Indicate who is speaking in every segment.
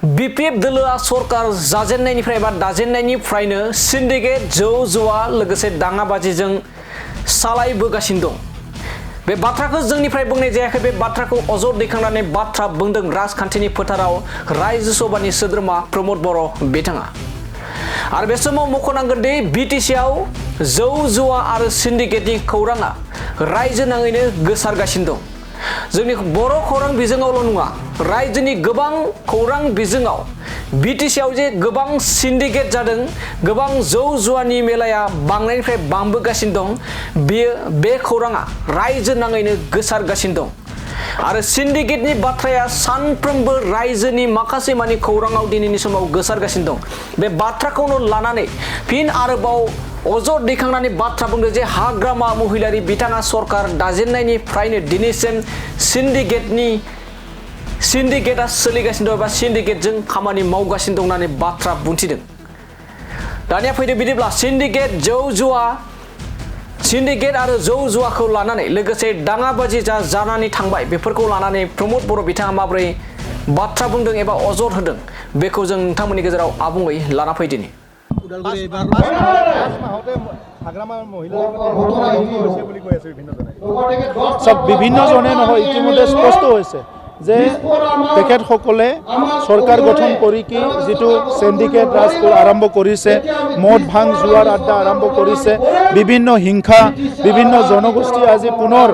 Speaker 1: BPF दोलोआ सरकार जाजेननायनिफ्राय बा दाजेननायनिफ्रायनो सिन्डिकेट जौ जुवा लोगोसे दाङाबाजिजों सालायबोगासिनो दं। बे बाथ्राखौ जोंनिफ्राय बुंनाय जायाखै, बे बाथ्राखौ अजद दैखांनानै बाथ्रा बुंदों राजखान्थिनि फोथाराव रायजो सभानि सोद्रोमा प्रमद बर' बिथाङा। आरो बे समाव मख'नांगोन दि बिटिसिआव जौ जुवा आरो सिन्डिकेटनि खौराङा रायजो नाङैनो गोसारगासिनो दं। जोंनि बर' खौरां बिजोङावल' नङा, रायजोनि गोबां खौरां बिजोङाव बिटिसिआव जे गोबां सिन्डिकेट जादों, गोबां जौ जुवानि मेलाया बांनायनिफ्राय बांबोगासिनो दं, बे खौराङा रायजो नाङैनो गोसारगासिनो दं। आरो सिन्डिकेटनि बाथ्राया सानफ्रोमबो रायजोनि माखासे मानि खौराङाव दिनैनि समाव गोसारगासिनो दं। बे बाथ्राखौनो लानानै फिन आरोबाव अजद दैखांनानै बाथ्रा बुंदों जे हाग्रामा महिलारि बिथाङा सरकार दाजेननायनिफ्रायनो दिनैसिम सिन्डिकेटआ सोलिगासिनो दं एबा सिन्डिकेटजों खामानि मावगासिनो दं होननानै बाथ्रा बुंथिदों। दानिया फैदो बिदिब्ला सिन्डिकेट आरो जौ जुवाखौ लानानै लोगोसे दाङाबाजि जानानै थांबाय, बेफोरखौ लानानै प्रमद बर' बिथाङा माबोरै बाथ्रा बुंदों एबा अजद होदों, बेखौ जों नोंथांमोननि गेजेराव आबुङै लाना फैदिनि।
Speaker 2: বিভিন্ন জনে নহয়, ইতিমধ্যে স্পষ্ট হৈছে যে তেখেতসকলে চৰকাৰ গঠন কৰি কি যিটো সিন্ডিকেট ৰাজ আৰম্ভ কৰিছে, মদ ভাং জুৱাৰ আড্ডা আৰম্ভ কৰিছে, বিভিন্ন হিংসা, বিভিন্ন জনগোষ্ঠী আজি পুনৰ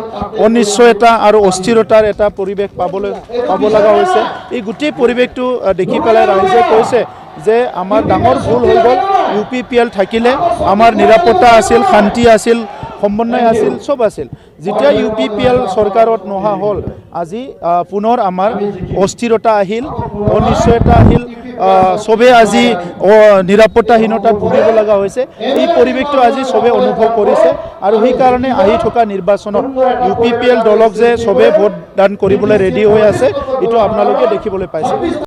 Speaker 2: অনিশ্চয়তা আৰু অস্থিৰতাৰ এটা পৰিৱেশ পাব লগা হৈছে। এই গোটেই পৰিৱেশটো দেখি পেলাই ৰাইজে কৈছে যে আমাৰ ডাঙৰ ভুল হৈ গ'ল। UPPL থাকিলে আমাৰ নিৰাপত্তা আছিল, শান্তি আছিল, সমন্বয় আছিল, সব আছিল। যেতিয়া UPPL চৰকাৰত নহা হ'ল, আজি পুনৰ আমাৰ অস্থিৰতা আহিল, অনিশ্চয়তা আহিল, সবে আজি নিৰাপত্তাহীনতাত ভুগিব লগা হৈছে। এই পৰিৱেশটো আজি সবে অনুভৱ কৰিছে আৰু সেইকাৰণে আহি থকা নিৰ্বাচনত UPPL দলক যে সবে ভোট দান কৰিবলৈ ৰেডি হৈ আছে, এইটো আপোনালোকে দেখিবলৈ পাইছে।